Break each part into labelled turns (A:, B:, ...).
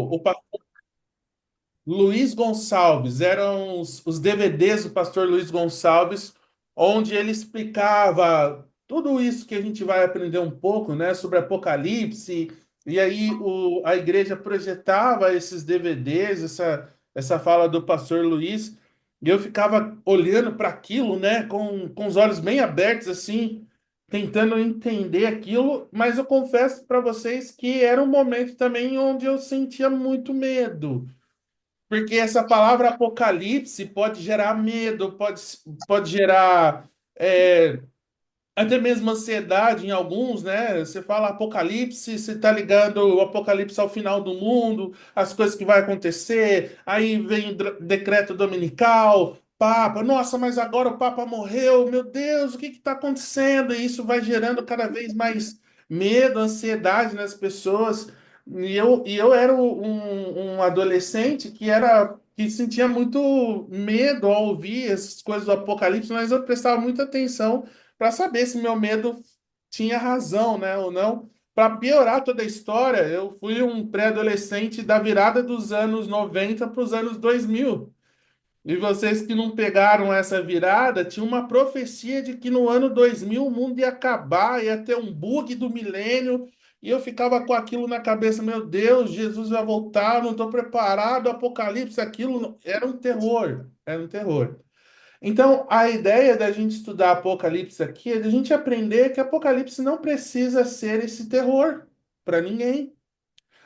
A: o pastor Luiz Gonçalves, eram os DVDs do pastor Luiz Gonçalves, onde ele explicava tudo isso que a gente vai aprender um pouco, né, sobre Apocalipse, e aí a igreja projetava esses DVDs, essa fala do pastor Luiz, e eu ficava olhando para aquilo, né, com os olhos bem abertos, assim, tentando entender aquilo, mas eu confesso para vocês que era um momento também onde eu sentia muito medo. Porque essa palavra apocalipse pode gerar medo, pode gerar até mesmo ansiedade em alguns, né? Você fala apocalipse, você está ligando o apocalipse ao final do mundo, as coisas que vai acontecer, aí vem decreto dominical, Papa, nossa, mas agora o Papa morreu, meu Deus, o que está acontecendo? E isso vai gerando cada vez mais medo, ansiedade nas pessoas. E eu era um adolescente que sentia muito medo ao ouvir essas coisas do apocalipse, mas eu prestava muita atenção para saber se meu medo tinha razão, né, ou não. Para piorar toda a história, eu fui um pré-adolescente da virada dos anos 90 para os anos 2000. E vocês que não pegaram essa virada, tinha uma profecia de que no ano 2000 o mundo ia acabar, ia ter um bug do milênio, e eu ficava com aquilo na cabeça, meu Deus, Jesus vai voltar, não estou preparado, Apocalipse, aquilo era um terror, era um terror. Então, a ideia da gente estudar Apocalipse aqui é da gente aprender que Apocalipse não precisa ser esse terror para ninguém.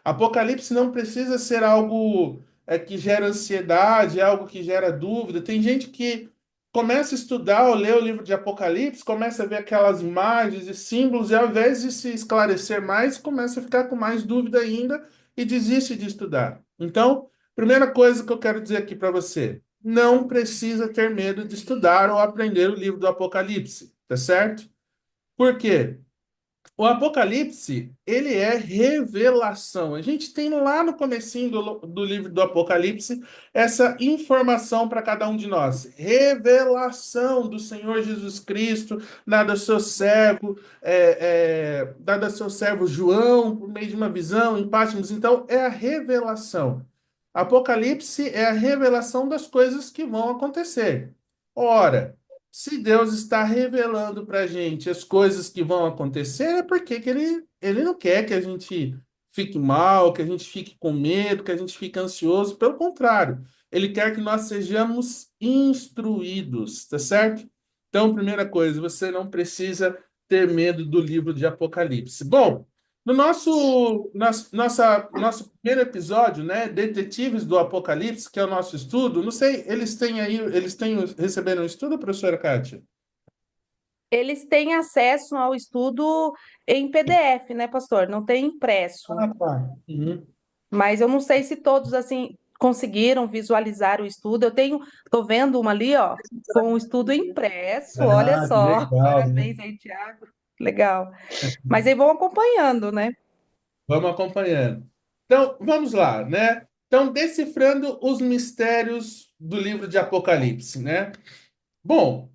A: Apocalipse não precisa ser algo que gera ansiedade, algo que gera dúvida. Tem gente que começa a estudar ou ler o livro de Apocalipse, começa a ver aquelas imagens e símbolos, e ao invés de se esclarecer mais, começa a ficar com mais dúvida ainda e desiste de estudar. Então, primeira coisa que eu quero dizer aqui para você: não precisa ter medo de estudar ou aprender o livro do Apocalipse, tá certo? Por quê? O Apocalipse, ele é revelação. A gente tem lá no comecinho do livro do Apocalipse essa informação para cada um de nós. Revelação do Senhor Jesus Cristo, dada ao seu servo, dada ao seu servo João, por meio de uma visão em Patmos. Então, é a revelação. Apocalipse é a revelação das coisas que vão acontecer. Ora, se Deus está revelando para a gente as coisas que vão acontecer, é porque que ele não quer que a gente fique mal, que a gente fique com medo, que a gente fique ansioso. Pelo contrário, ele quer que nós sejamos instruídos, tá certo? Então, primeira coisa, você não precisa ter medo do livro de Apocalipse. Bom, no nosso primeiro episódio, né, Detetives do Apocalipse, que é o nosso estudo, não sei, eles têm receberam um estudo, professora Kátia?
B: Eles têm acesso ao estudo em PDF, né, pastor? Não tem impresso.
A: Ah, tá. Uhum.
B: Mas eu não sei se todos assim conseguiram visualizar o estudo. Tô vendo uma ali, ó, com o estudo impresso. Olha
A: Ah, que
B: só.
A: legal, né?
B: Parabéns aí, Tiago. Legal. Mas aí vão acompanhando, né?
A: Vamos acompanhando. Então, vamos lá, né? Então, decifrando os mistérios do livro de Apocalipse, né? Bom,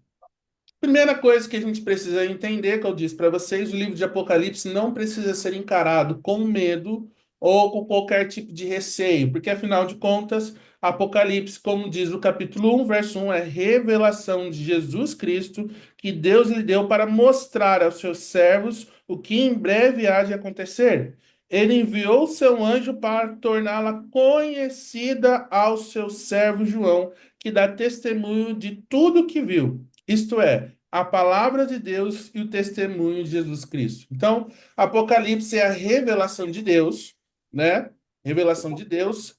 A: primeira coisa que a gente precisa entender, que eu disse para vocês, o livro de Apocalipse não precisa ser encarado com medo ou com qualquer tipo de receio, porque afinal de contas, Apocalipse, como diz o capítulo 1, verso 1, é revelação de Jesus Cristo que Deus lhe deu para mostrar aos seus servos o que em breve há de acontecer. Ele enviou seu anjo para torná-la conhecida ao seu servo João, que dá testemunho de tudo que viu. Isto é, a palavra de Deus e o testemunho de Jesus Cristo. Então, Apocalipse é a revelação de Deus, né? Revelação de Deus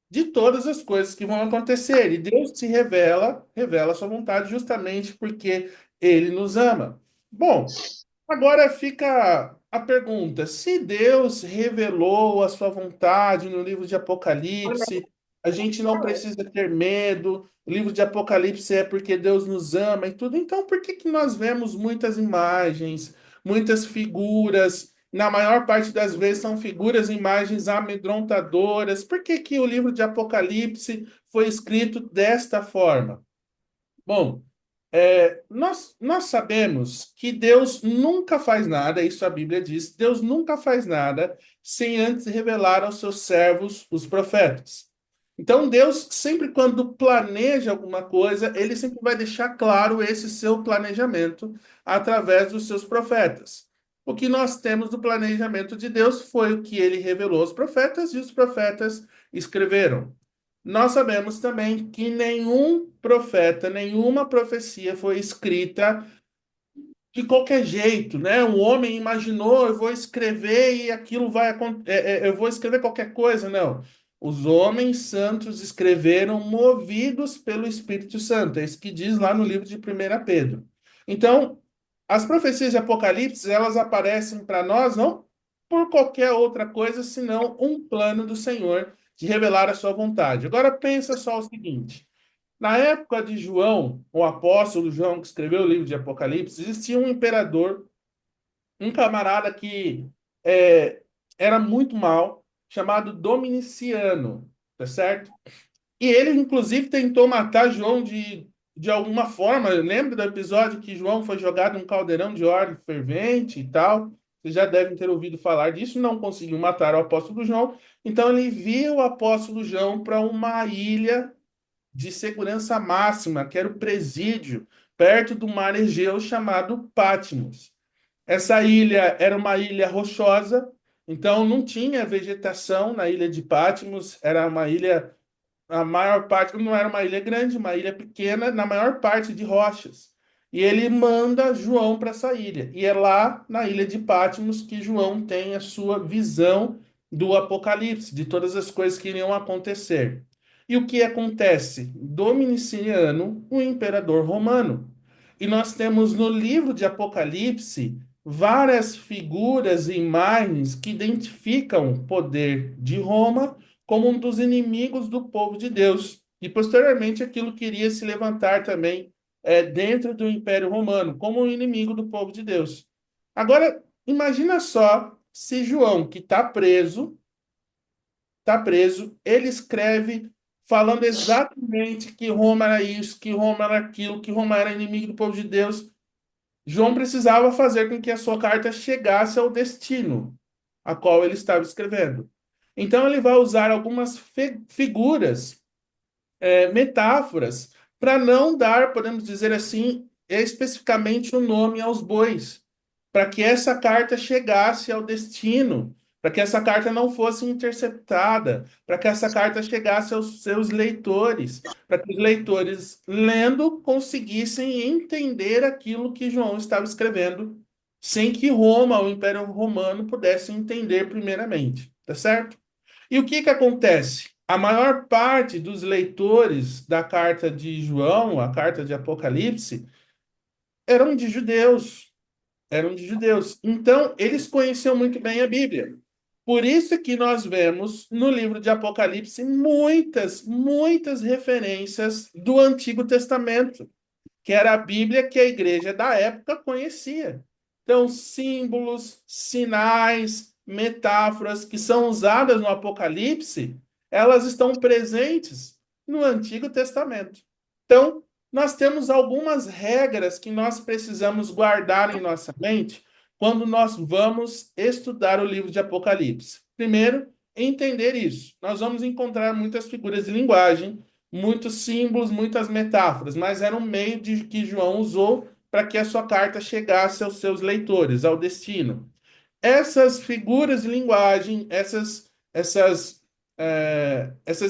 A: de todas as coisas que vão acontecer. E Deus se revela a sua vontade justamente porque ele nos ama. Bom, agora fica a pergunta: se Deus revelou a sua vontade no livro de Apocalipse, a gente não precisa ter medo. O livro de Apocalipse é porque Deus nos ama e tudo. Então, por que que nós vemos muitas imagens, muitas figuras? Na maior parte das vezes são figuras e imagens amedrontadoras. Por que que o livro de Apocalipse foi escrito desta forma? Bom, Nós sabemos que Deus nunca faz nada, isso a Bíblia diz, Deus nunca faz nada sem antes revelar aos seus servos, os profetas. Então, Deus, sempre quando planeja alguma coisa, ele sempre vai deixar claro esse seu planejamento através dos seus profetas. O que nós temos do planejamento de Deus foi o que ele revelou aos profetas e os profetas escreveram. Nós sabemos também que nenhum profeta, nenhuma profecia foi escrita de qualquer jeito, né? Um homem imaginou, eu vou escrever e aquilo vai acontecer, eu vou escrever qualquer coisa, não. Os homens santos escreveram movidos pelo Espírito Santo, é isso que diz lá no livro de 1 Pedro. Então, as profecias de Apocalipse, elas aparecem para nós não por qualquer outra coisa, senão um plano do Senhor de revelar a sua vontade. Agora pensa só o seguinte: na época de João, o apóstolo João, que escreveu o livro de Apocalipse, existia um imperador, um camarada que é, era muito mal, chamado Dominiciano, tá certo? E ele, inclusive, tentou matar João de alguma forma. Lembra do episódio que João foi jogado num caldeirão de óleo fervente e tal? Vocês já devem ter ouvido falar disso. Não conseguiu matar o apóstolo João. Então, ele envia o apóstolo João para uma ilha de segurança máxima, que era o presídio, perto do mar Egeu, chamado Patmos. Essa ilha era uma ilha rochosa, então não tinha vegetação na ilha de Patmos, era uma ilha, a maior parte, não era uma ilha grande, uma ilha pequena, na maior parte de rochas. E ele manda João para essa ilha. E é lá na ilha de Patmos que João tem a sua visão do Apocalipse, de todas as coisas que iriam acontecer. E o que acontece? Dominiciano, o imperador romano. E nós temos no livro de Apocalipse várias figuras e imagens que identificam o poder de Roma como um dos inimigos do povo de Deus. E posteriormente aquilo que iria se levantar também dentro do Império Romano, como um inimigo do povo de Deus. Agora, imagina só se João, que está preso, ele escreve falando exatamente que Roma era isso, que Roma era aquilo, que Roma era inimigo do povo de Deus. João precisava fazer com que a sua carta chegasse ao destino a qual ele estava escrevendo. Então, ele vai usar algumas figuras, metáforas, para não dar, podemos dizer assim, especificamente o nome aos bois, para que essa carta chegasse ao destino, para que essa carta não fosse interceptada, para que essa carta chegasse aos seus leitores, para que os leitores, lendo, conseguissem entender aquilo que João estava escrevendo, sem que Roma, o Império Romano, pudesse entender primeiramente, tá certo? E o que que acontece? A maior parte dos leitores da carta de João, a carta de Apocalipse, eram de judeus, eram de judeus. Então, eles conheciam muito bem a Bíblia. Por isso que nós vemos no livro de Apocalipse muitas referências do Antigo Testamento, que era a Bíblia que a igreja da época conhecia. Então, símbolos, sinais, metáforas que são usadas no Apocalipse, elas estão presentes no Antigo Testamento. Então, nós temos algumas regras que nós precisamos guardar em nossa mente quando nós vamos estudar o livro de Apocalipse. Primeiro, entender isso. Nós vamos encontrar muitas figuras de linguagem, muitos símbolos, muitas metáforas, mas era um meio de que João usou para que a sua carta chegasse aos seus leitores, ao destino. Essas figuras de linguagem, essas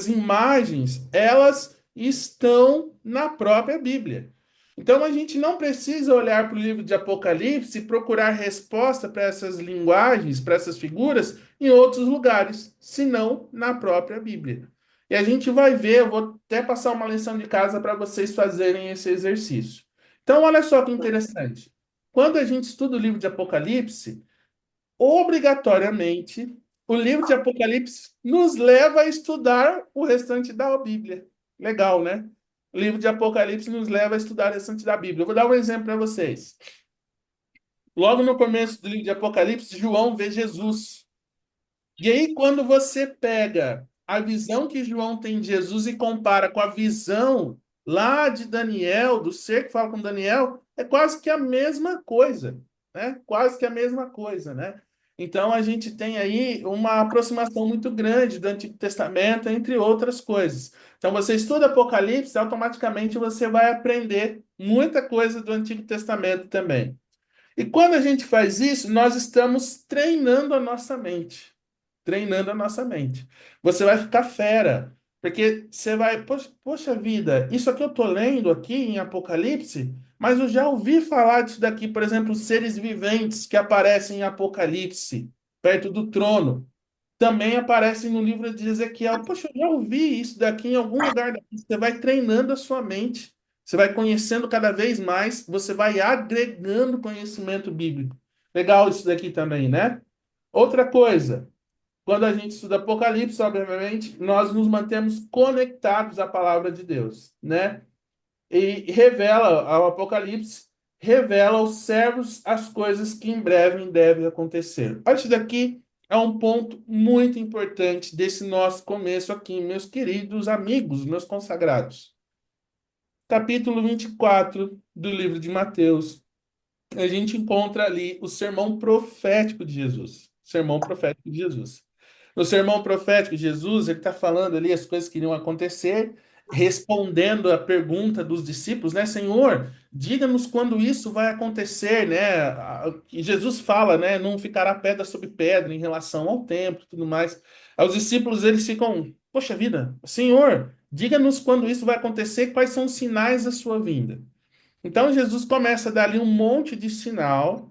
A: imagens, elas estão na própria Bíblia. Então a gente não precisa olhar para o livro de Apocalipse e procurar resposta para essas linguagens, para essas figuras, em outros lugares, senão na própria Bíblia. E a gente vai ver, eu vou até passar uma lição de casa para vocês fazerem esse exercício. Então, olha só que interessante. Quando a gente estuda o livro de Apocalipse, obrigatoriamente, o livro de Apocalipse nos leva a estudar o restante da Bíblia. Legal, né? O livro de Apocalipse nos leva a estudar o restante da Bíblia. Eu vou dar um exemplo para vocês. Logo no começo do livro de Apocalipse, João vê Jesus. E aí, quando você pega a visão que João tem de Jesus e compara com a visão lá de Daniel, do ser que fala com Daniel, é quase que a mesma coisa, né? Quase que a mesma coisa, né? Então a gente tem aí uma aproximação muito grande do Antigo Testamento, entre outras coisas. Então você estuda Apocalipse, automaticamente você vai aprender muita coisa do Antigo Testamento também. E quando a gente faz isso, nós estamos treinando a nossa mente. Treinando a nossa mente. Você vai ficar fera, porque você vai, poxa vida, isso aqui eu tô lendo aqui em Apocalipse, mas eu já ouvi falar disso daqui, por exemplo, os seres viventes que aparecem em Apocalipse, perto do trono, também aparecem no livro de Ezequiel. Poxa, eu já ouvi isso daqui em algum lugar daqui. Você vai treinando a sua mente, você vai conhecendo cada vez mais, você vai agregando conhecimento bíblico. Legal isso daqui também, né? Outra coisa, quando a gente estuda Apocalipse, obviamente, nós nos mantemos conectados à palavra de Deus, né? E revela ao Apocalipse, revela aos servos as coisas que em breve devem acontecer. Isso daqui é um ponto muito importante desse nosso começo aqui, meus queridos amigos, meus consagrados. Capítulo 24 do livro de Mateus, a gente encontra ali o sermão profético de Jesus. Sermão profético de Jesus. No sermão profético de Jesus, ele está falando ali as coisas que iriam acontecer, respondendo a pergunta dos discípulos, né? Senhor, diga-nos quando isso vai acontecer, né? E Jesus fala, né? Não ficará pedra sobre pedra em relação ao templo e tudo mais. Aí os discípulos, eles ficam, poxa vida, Senhor, diga-nos quando isso vai acontecer, quais são os sinais da sua vinda. Então Jesus começa a dar ali um monte de sinal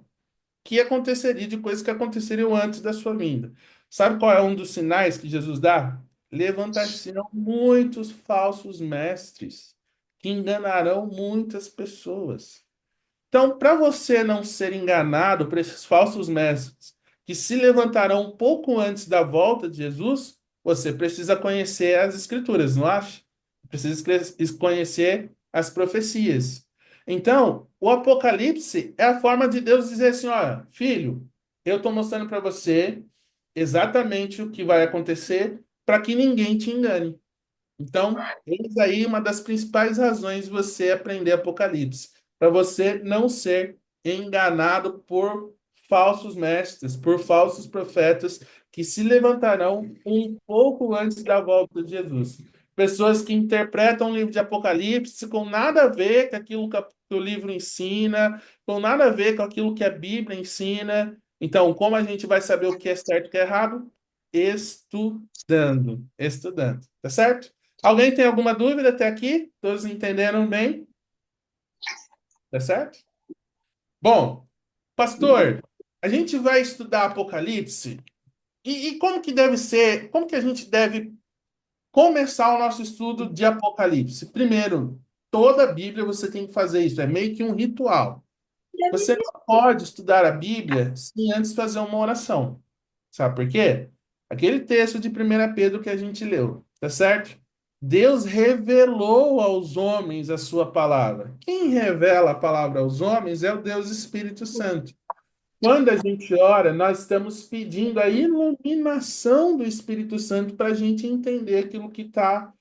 A: que aconteceria, de coisas que aconteceriam antes da sua vinda. Sabe qual é um dos sinais que Jesus dá? Levantar-se-ão muitos falsos mestres que enganarão muitas pessoas. Então, para você não ser enganado por esses falsos mestres que se levantarão um pouco antes da volta de Jesus, você precisa conhecer as Escrituras, não acha? Precisa conhecer as profecias. Então, o Apocalipse é a forma de Deus dizer assim: olha, filho, eu estou mostrando para você exatamente o que vai acontecer para que ninguém te engane. Então, eis aí uma das principais razões de você aprender Apocalipse, para você não ser enganado por falsos mestres, por falsos profetas que se levantarão um pouco antes da volta de Jesus. Pessoas que interpretam o livro de Apocalipse com nada a ver com aquilo que o livro ensina, com nada a ver com aquilo que a Bíblia ensina. Então, como a gente vai saber o que é certo e o que é errado? Estudando, estudando, tá certo? Alguém tem alguma dúvida até aqui? Todos entenderam bem? Tá certo? Bom, pastor, a gente vai estudar Apocalipse e como que deve ser, como que a gente deve começar o nosso estudo de Apocalipse? Primeiro, toda a Bíblia você tem que fazer isso, é meio que um ritual. Você não pode estudar a Bíblia sem antes fazer uma oração. Sabe por quê? Aquele texto de 1 Pedro que a gente leu, tá certo? Deus revelou aos homens a sua palavra. Quem revela a palavra aos homens é o Deus Espírito Santo. Quando a gente ora, nós estamos pedindo a iluminação do Espírito Santo para a gente entender aquilo que tá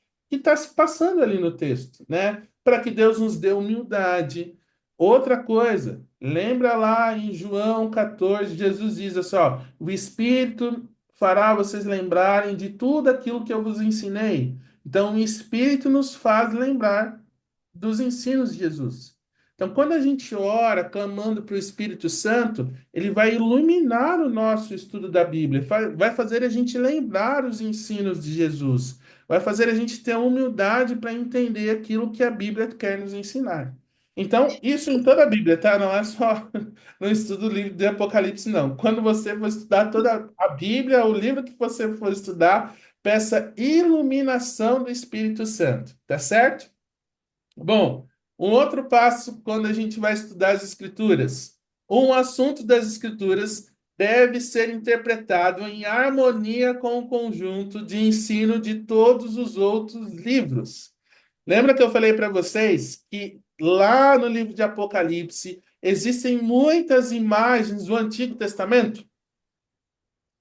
A: se passando ali no texto, né? Para que Deus nos dê humildade. Outra coisa, lembra lá em João 14, Jesus diz assim, ó, o Espírito fará vocês lembrarem de tudo aquilo que eu vos ensinei. Então, o Espírito nos faz lembrar dos ensinos de Jesus. Então, quando a gente ora clamando para o Espírito Santo, ele vai iluminar o nosso estudo da Bíblia, vai fazer a gente lembrar os ensinos de Jesus, vai fazer a gente ter a humildade para entender aquilo que a Bíblia quer nos ensinar. Então, isso em toda a Bíblia, tá? Não é só no estudo do livro de Apocalipse, não. Quando você for estudar toda a Bíblia, o livro que você for estudar, peça iluminação do Espírito Santo, tá certo? Bom, um outro passo quando a gente vai estudar as Escrituras. Um assunto das Escrituras deve ser interpretado em harmonia com o conjunto de ensino de todos os outros livros. Lembra que eu falei para vocês que lá no livro de Apocalipse existem muitas imagens do Antigo Testamento?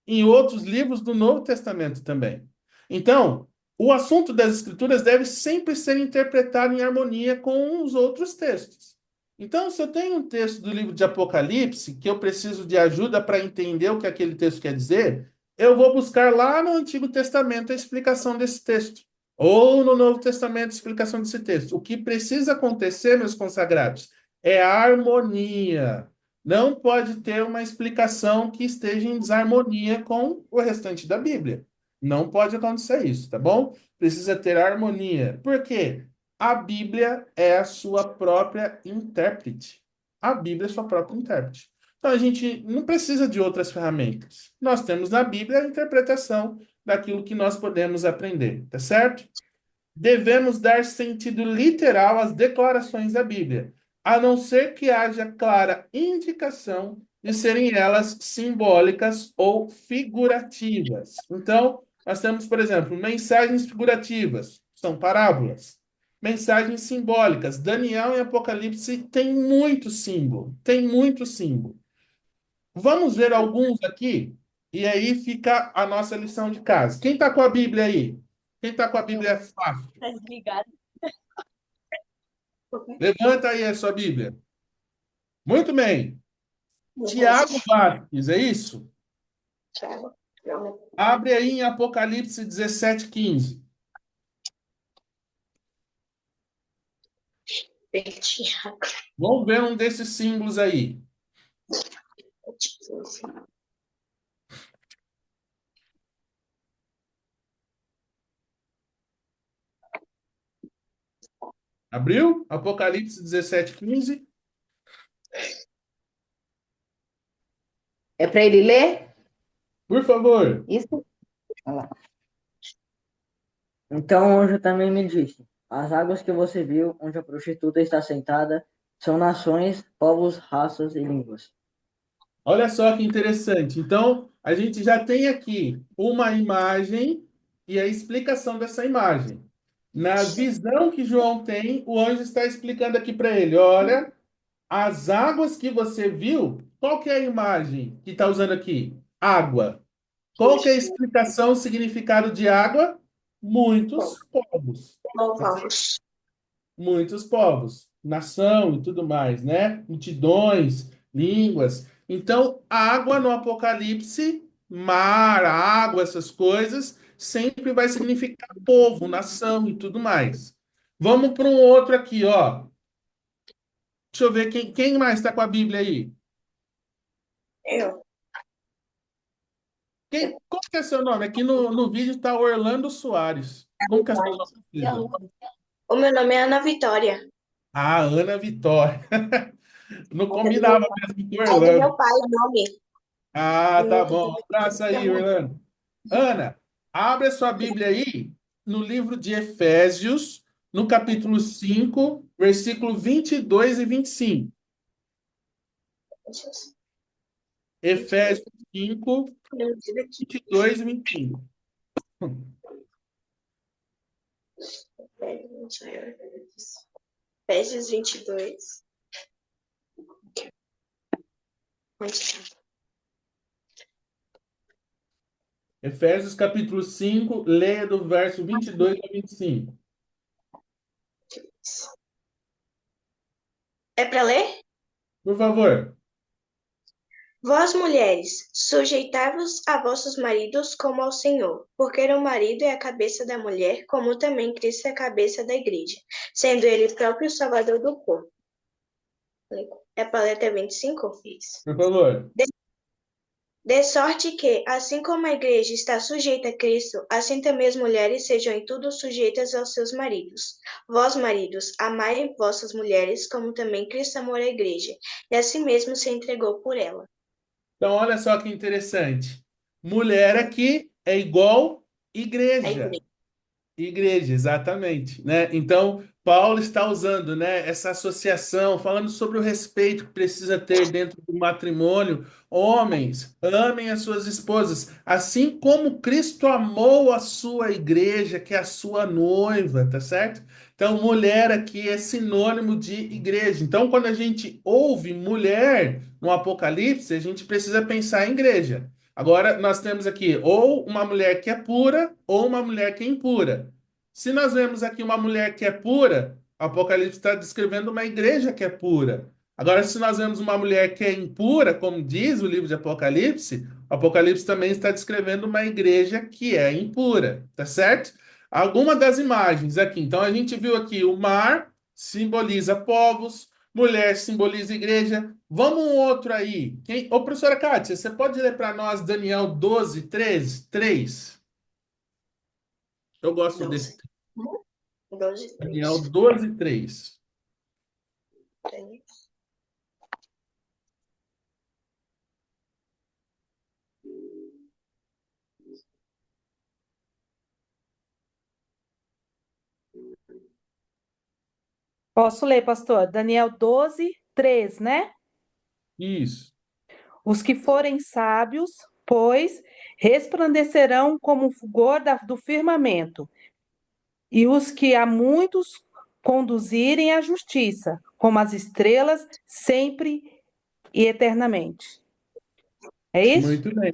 A: Em outros livros do Novo Testamento também. Então, o assunto das Escrituras deve sempre ser interpretado em harmonia com os outros textos. Então, se eu tenho um texto do livro de Apocalipse que eu preciso de ajuda para entender o que aquele texto quer dizer, eu vou buscar lá no Antigo Testamento a explicação desse texto, ou no Novo Testamento a explicação desse texto. O que precisa acontecer, meus consagrados, é a harmonia. Não pode ter uma explicação que esteja em desarmonia com o restante da Bíblia. Não pode acontecer isso, tá bom? Precisa ter harmonia. Por quê? A Bíblia é a sua própria intérprete. A Bíblia é a sua própria intérprete. Então a gente não precisa de outras ferramentas. Nós temos na Bíblia a interpretação daquilo que nós podemos aprender, tá certo? Devemos dar sentido literal às declarações da Bíblia, a não ser que haja clara indicação de serem elas simbólicas ou figurativas. Então, nós temos, por exemplo, mensagens figurativas, são parábolas. Mensagens simbólicas. Daniel e Apocalipse tem muito símbolo, tem muito símbolo. Vamos ver alguns aqui, e aí fica a nossa lição de casa. Quem está com a Bíblia aí? Quem está com a Bíblia é fácil.
C: Tá desligado.
A: Levanta aí a sua Bíblia. Muito bem. Tiago Marques, é isso? Abre aí em Apocalipse 17:15. Vamos ver um desses símbolos aí. Abriu? Apocalipse 17:15.
C: É para ele ler?
A: Por favor.
C: Isso? Olha lá. Então o anjo também me disse: as águas que você viu, onde a prostituta está sentada, são nações, povos, raças e línguas.
A: Olha só que interessante. Então, a gente já tem aqui uma imagem e a explicação dessa imagem. Na visão que João tem, o anjo está explicando aqui para ele: olha, as águas que você viu, qual que é a imagem que está usando aqui? Água. Qual que é a explicação, o significado de água? Muitos povos. Muitos povos, nação e tudo mais, né? Multidões, línguas. Então, água no Apocalipse, mar, água, essas coisas, sempre vai significar povo, nação e tudo mais. Vamos para um outro aqui, ó. Deixa eu ver quem mais está com a Bíblia aí.
D: Eu.
A: Como que é seu nome? Aqui no vídeo está Orlando Soares. Como que é seu nome? Filho?
D: O meu nome é Ana Vitória.
A: Ah, Ana Vitória. Não
D: É do
A: combinava mesmo com
D: meu
A: Orlando.
D: pai o nome.
A: Ah, tá bom. Um abraço aí, Orlando. Ana, abre a sua Bíblia aí no livro de Efésios, no capítulo 5, versículo 22 e 25. Efésios 5, 22 e 25.
D: Efésios 22. Onde está?
A: Efésios capítulo 5, leia do verso 22 a 25.
D: É para ler?
A: Por favor.
D: Vós, mulheres, sujeitai-vos a vossos maridos como ao Senhor, porque o marido é a cabeça da mulher, como também Cristo é a cabeça da igreja, sendo ele próprio o salvador do corpo. É para ler até 25? Isso.
A: Por favor.
D: De sorte que, assim como a igreja está sujeita a Cristo, assim também as mulheres sejam em tudo sujeitas aos seus maridos. Vós, maridos, amai vossas mulheres, como também Cristo amou a igreja, e a si mesmo se entregou por ela.
A: Então, olha só que interessante. Mulher aqui é igual
D: A
A: igreja.
D: igreja.
A: Igreja, exatamente, né? Então, Paulo está usando, né, essa associação, falando sobre o respeito que precisa ter dentro do matrimônio. Homens, amem as suas esposas, assim como Cristo amou a sua igreja, que é a sua noiva, tá certo? Então, mulher aqui é sinônimo de igreja. Então, quando a gente ouve mulher no Apocalipse, a gente precisa pensar em igreja. Agora, nós temos aqui ou uma mulher que é pura ou uma mulher que é impura. Se nós vemos aqui uma mulher que é pura, Apocalipse está descrevendo uma igreja que é pura. Agora, se nós vemos uma mulher que é impura, como diz o livro de Apocalipse, Apocalipse também está descrevendo uma igreja que é impura, tá certo? Alguma das imagens aqui. Então, a gente viu aqui o mar simboliza povos, mulher simboliza igreja. Vamos um outro aí. Ô, professora Kátia, você pode ler para nós Daniel 12, 13, 3? Eu gosto desse.
D: 12. 12,
A: Daniel
D: 3.
A: 12, 3.
B: Posso ler, pastor? Daniel 12, 3, né?
A: Isso.
B: Os que forem sábios, pois, resplandecerão como o fulgor do firmamento, e os que a muitos conduzirem à justiça, como as estrelas, sempre e eternamente. É isso?
A: Muito bem.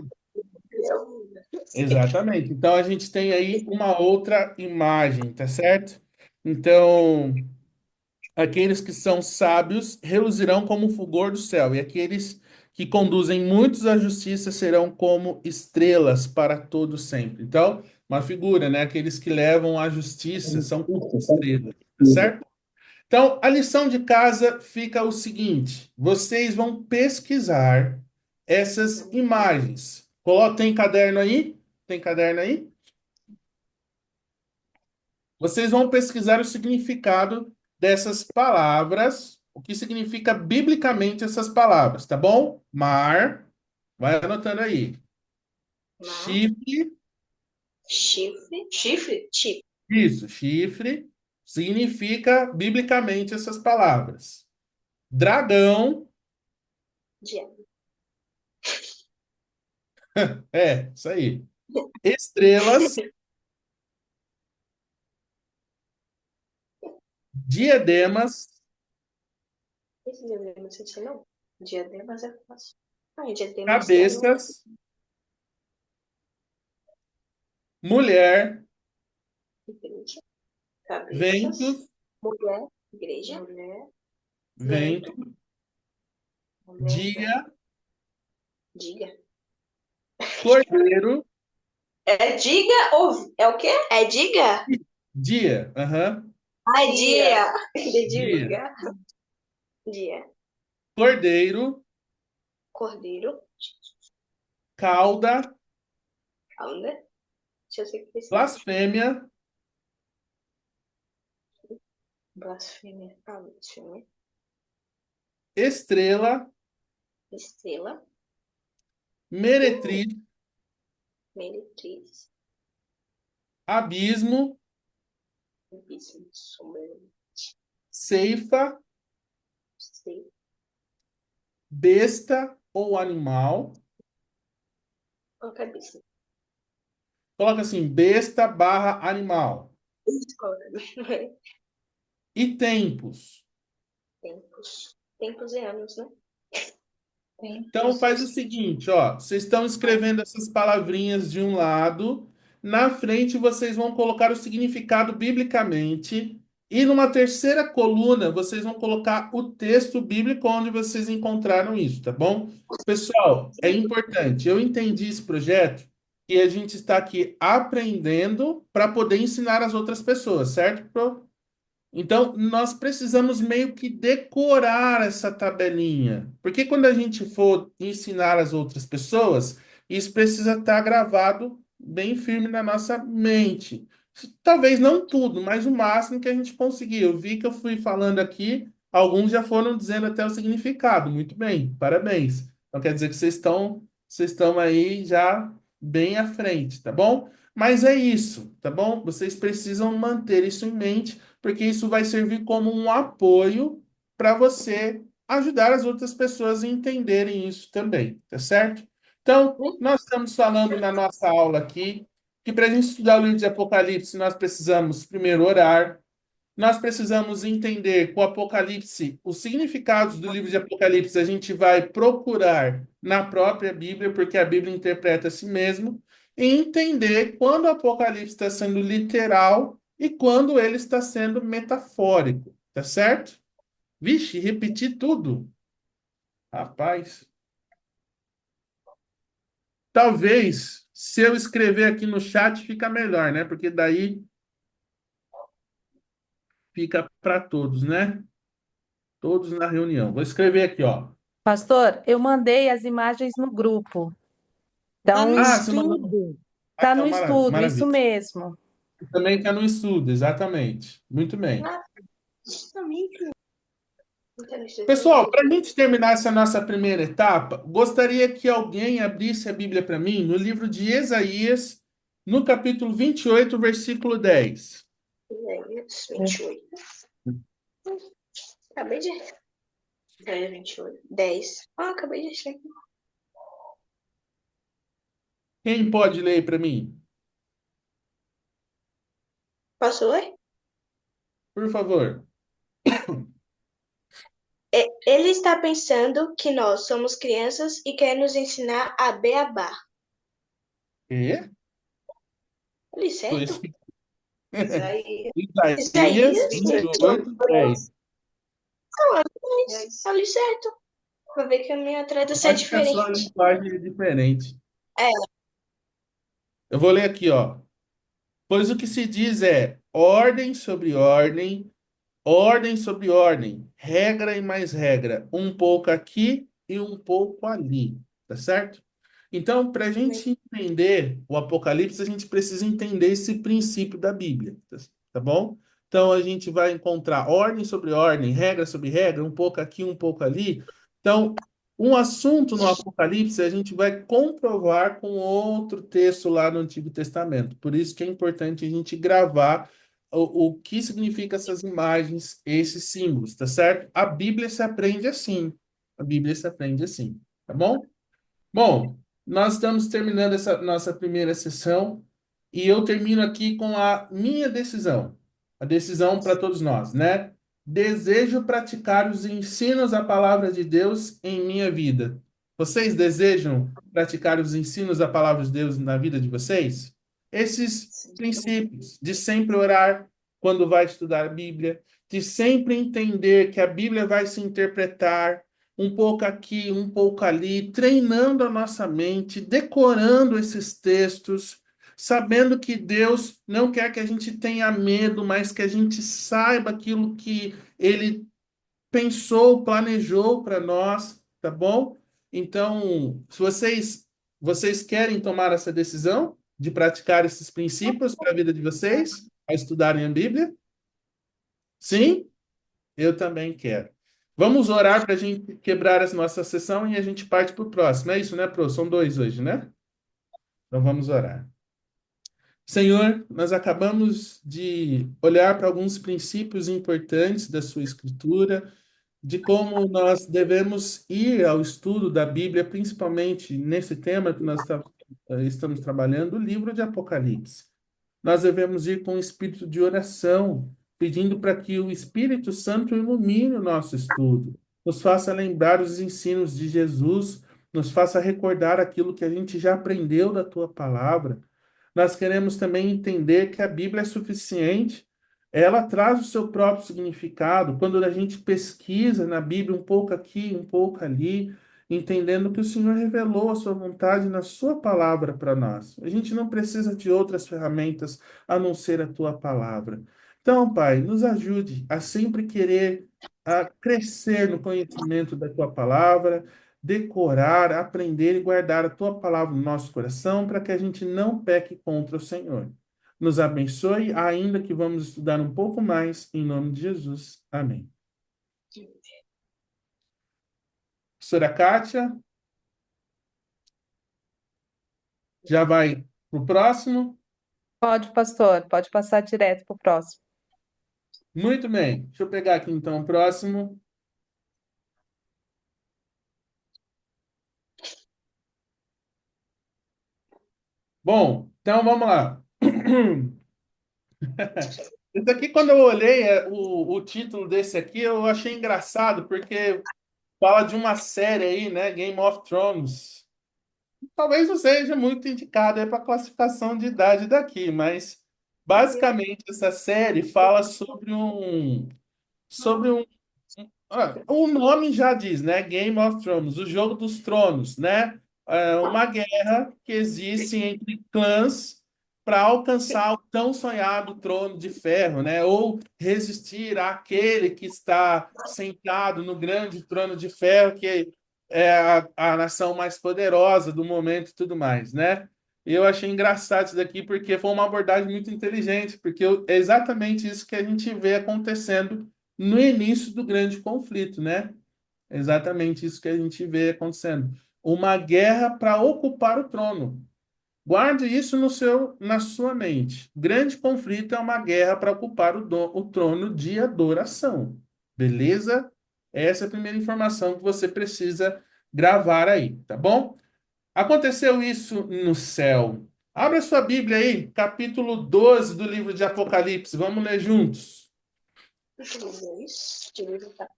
A: Exatamente. Então a gente tem aí uma outra imagem, tá certo? Então, aqueles que são sábios reluzirão como o fulgor do céu, e aqueles que conduzem muitos à justiça serão como estrelas para todo sempre. Então, uma figura, né? Aqueles que levam à justiça são como estrelas, tá certo? Então, a lição de casa fica o seguinte: vocês vão pesquisar essas imagens. Tem caderno aí? Tem caderno aí? Vocês vão pesquisar o significado dessas palavras, o que significa biblicamente essas palavras, tá bom? Mar, vai anotando aí.
D: Mar,
A: Chifre,
D: chifre,
A: isso, chifre, significa biblicamente essas palavras. Dragão,
D: diabo,
A: isso aí. Estrelas, diademas,
D: esse diadema, você disse não? Diademas é fácil. Ah, diademas é no
A: cabeças, mulher,
D: igreja. Cabeças,
A: ventos,
D: mulher, igreja. Mulher,
A: vento,
D: vento,
A: dia,
D: diga.
A: cordeiro,
D: É diga ou é o quê? É diga?
A: dia, aham,
D: Ai, dia.
A: dia,
D: Diga. Dia.
A: cordeiro,
D: Cordeiro.
A: cauda,
D: Calma. Deixa eu ver o que é isso.
A: blasfêmia,
D: Blasfêmia. Ah, blasfêmia.
A: estrela,
D: Estrela.
A: meretriz,
D: Meretriz.
A: abismo,
D: Abismo. Sombra.
A: ceifa,
D: Sei.
A: besta ou animal.
D: Uma cabeça.
A: Coloca assim, besta barra animal.
D: Escola.
A: E tempos.
D: Tempos. Tempos e anos, né?
A: Então faz o seguinte, ó, vocês estão escrevendo essas palavrinhas de um lado, na frente vocês vão colocar o significado biblicamente, e numa terceira coluna vocês vão colocar o texto bíblico onde vocês encontraram isso, tá bom? Pessoal, é importante. Eu entendi esse projeto e a gente está aqui aprendendo para poder ensinar as outras pessoas, certo? Então, nós precisamos meio que decorar essa tabelinha, porque quando a gente for ensinar as outras pessoas, isso precisa estar gravado bem firme na nossa mente. Talvez não tudo, mas o máximo que a gente conseguir. Eu vi que eu fui falando aqui, alguns já foram dizendo até o significado. Muito bem, parabéns. Então quer dizer que vocês estão aí já bem à frente, tá bom? Mas é isso, tá bom? Vocês precisam manter isso em mente porque isso vai servir como um apoio para você ajudar as outras pessoas a entenderem isso também, tá certo? Então, nós estamos falando na nossa aula aqui que para a gente estudar o livro de Apocalipse, nós precisamos primeiro orar, nós precisamos entender que o Apocalipse, os significados do livro de Apocalipse, a gente vai procurar na própria Bíblia, porque a Bíblia interpreta a si mesmo, e entender quando o Apocalipse está sendo literal e quando ele está sendo metafórico, tá certo? Vixe, repetir tudo. Rapaz. Talvez, se eu escrever aqui no chat, fica melhor, né? Porque daí fica para todos, né? Todos na reunião. Vou escrever aqui, ó.
B: Pastor, eu mandei as imagens no grupo.
D: Tá no
B: Então,
A: Ah, você mandou.
D: estudo.
A: Ah,
B: tá
A: então,
B: no estudo, isso
A: maravilha.
B: mesmo.
A: Também está no estudo, exatamente. Muito bem.
D: Ah, também. Não tá no estudo
A: Pessoal,
D: também.
A: para a gente terminar essa nossa primeira etapa, gostaria que alguém abrisse a Bíblia para mim no livro de Isaías, no capítulo 28, versículo 10.
D: Isaías 28. Acabei de. Isaías 28. 10. Ah, acabei de achar aqui.
A: Quem pode ler para mim?
D: Posso ler?
A: Por favor.
D: Ele está pensando que nós somos crianças e quer nos ensinar a beabá.
A: E?
D: Li
A: Pois.
D: certo? Isaías.
A: Isaías
D: Isaías 28.
A: 28, 10.
D: Eu li certo. Vou ver que a minha tradução é
A: Acho que a sua
D: diferente.
A: linguagem é diferente.
D: É,
A: Eu vou ler aqui, ó. Pois o que se diz é ordem sobre ordem, ordem sobre ordem, regra e mais regra, um pouco aqui e um pouco ali, tá certo? Então, para a gente entender o Apocalipse, a gente precisa entender esse princípio da Bíblia, tá bom? Então, a gente vai encontrar ordem sobre ordem, regra sobre regra, um pouco aqui, um pouco ali. Então, um assunto no Apocalipse a gente vai comprovar com outro texto lá no Antigo Testamento. Por isso que é importante a gente gravar o que significa essas imagens, esses símbolos, tá certo? A Bíblia se aprende assim. A Bíblia se aprende assim, tá bom? Bom, nós estamos terminando essa nossa primeira sessão e eu termino aqui com a minha decisão. A decisão para todos nós, né? Desejo praticar os ensinos da palavra de Deus em minha vida. Vocês desejam praticar os ensinos da palavra de Deus na vida de vocês? Esses princípios de sempre orar quando vai estudar a Bíblia, de sempre entender que a Bíblia vai se interpretar um pouco aqui, um pouco ali, treinando a nossa mente, decorando esses textos, sabendo que Deus não quer que a gente tenha medo, mas que a gente saiba aquilo que Ele pensou, planejou para nós, tá bom? Então, se vocês querem tomar essa decisão de praticar esses princípios para a vida de vocês, a estudarem a Bíblia, sim? Eu também quero. Vamos orar para a gente quebrar essa nossa sessão e a gente parte para o próximo. É isso, né, Pro? São dois hoje, né? Então vamos orar. Senhor, nós acabamos de olhar para alguns princípios importantes da sua Escritura, de como nós devemos ir ao estudo da Bíblia, principalmente nesse tema que nós estamos trabalhando, o livro de Apocalipse. Nós devemos ir com um espírito de oração, pedindo para que o Espírito Santo ilumine o nosso estudo, nos faça lembrar os ensinos de Jesus, nos faça recordar aquilo que a gente já aprendeu da tua palavra. Nós queremos também entender que a Bíblia é suficiente, ela traz o seu próprio significado. Quando a gente pesquisa na Bíblia um pouco aqui, um pouco ali, entendendo que o Senhor revelou a sua vontade na sua palavra para nós. A gente não precisa de outras ferramentas a não ser a tua palavra. Então, Pai, nos ajude a sempre querer a crescer no conhecimento da tua palavra, decorar, aprender e guardar a tua palavra no nosso coração para que a gente não peque contra o Senhor. Nos abençoe, ainda que vamos estudar um pouco mais, em nome de Jesus. Amém. Professora Kátia, já vai para o próximo?
B: Pode, pastor, pode passar direto para o próximo.
A: Muito bem. Deixa eu pegar aqui então o próximo. Bom, então vamos lá. Esse aqui, quando eu olhei o título desse aqui, eu achei engraçado, porque fala de uma série aí, né? Game of Thrones. Talvez não seja muito indicado para classificação de idade daqui, mas basicamente essa série fala sobre um o nome já diz, né? Game of Thrones, o jogo dos tronos, né? É uma guerra que existe entre clãs para alcançar o tão sonhado trono de ferro, né? Ou resistir àquele que está sentado no grande trono de ferro, que é a nação mais poderosa do momento e tudo mais, né? E eu achei engraçado isso daqui porque foi uma abordagem muito inteligente, porque é exatamente isso que a gente vê acontecendo no início do grande conflito, né? É exatamente isso que a gente vê acontecendo. Uma guerra para ocupar o trono. Guarde isso na sua mente. Grande conflito é uma guerra para ocupar o trono de adoração. Beleza? Essa é a primeira informação que você precisa gravar aí, tá bom? Aconteceu isso no céu. Abra sua Bíblia aí, capítulo 12 do livro de Apocalipse. Vamos ler juntos.
D: Capítulo 2 de livro da